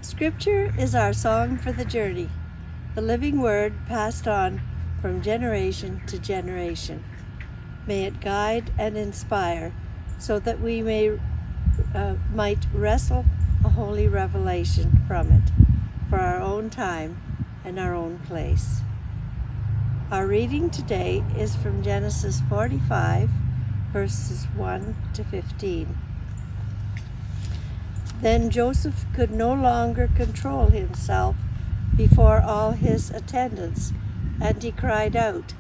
Scripture is our song for the journey, the living word passed on from generation to generation. May it guide and inspire so that we might wrestle a holy revelation from it for our own time and our own place. Our reading today is from Genesis 45, verses 1 to 15. Then Joseph could no longer control himself before all his attendants, and he cried out,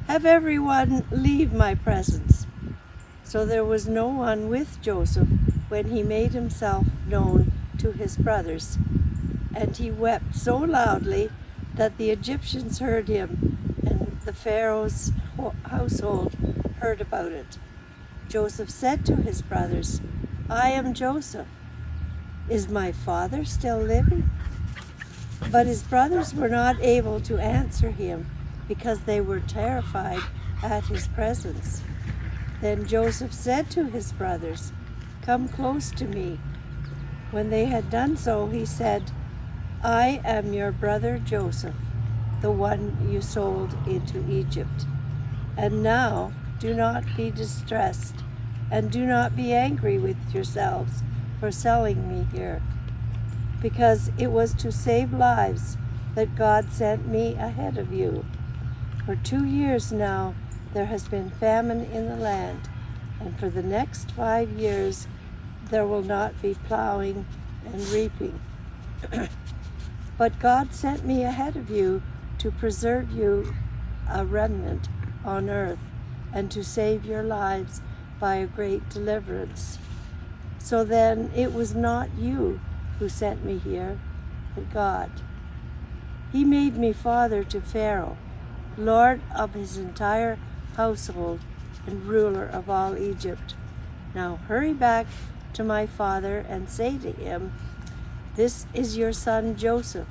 "Have everyone leave my presence." So there was no one with Joseph when he made himself known to his brothers. And he wept so loudly that the Egyptians heard him, and the Pharaoh's household heard about it. Joseph said to his brothers, "I am Joseph. Is my father still living?" But his brothers were not able to answer him because they were terrified at his presence. Then Joseph said to his brothers, "Come close to me." When they had done so, he said, "I am your brother Joseph, the one you sold into Egypt. And now do not be distressed, and do not be angry with yourselves for selling me here, because it was to save lives that God sent me ahead of you. For 2 years now there has been famine in the land, and for the next 5 years there will not be plowing and reaping. But God sent me ahead of you to preserve you a remnant on earth, and to save your lives by a great deliverance. So then it was not you who sent me here, but God. He made me father to Pharaoh, lord of his entire household and ruler of all Egypt. Now hurry back to my father and say to him, 'This is your son Joseph.'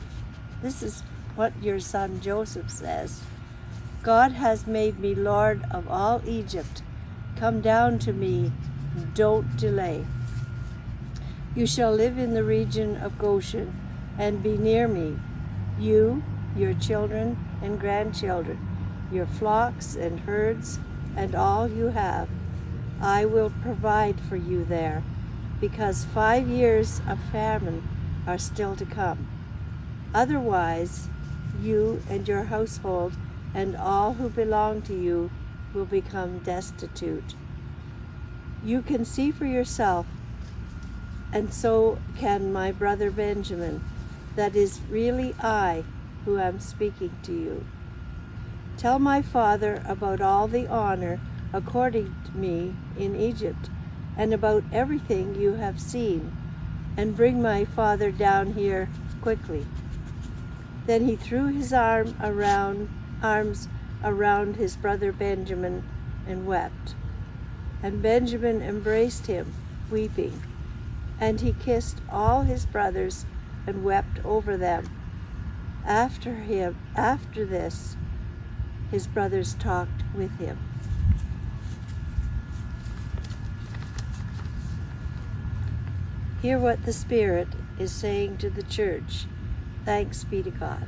This is what your son Joseph says. 'God has made me lord of all Egypt. Come down to me, don't delay. You shall live in the region of Goshen and be near me, you, your children and grandchildren, your flocks and herds, and all you have. I will provide for you there, because 5 years of famine are still to come. Otherwise, you and your household and all who belong to you will become destitute. You can see for yourself, and so can my brother Benjamin, that is really I who am speaking to you. Tell my father about all the honor accorded to me in Egypt, and about everything you have seen, and bring my father down here quickly." Then he threw his arms around his brother Benjamin and wept. And Benjamin embraced him, weeping. And he kissed all his brothers and wept over them. After this, his brothers talked with him. Hear what the Spirit is saying to the church. Thanks be to God.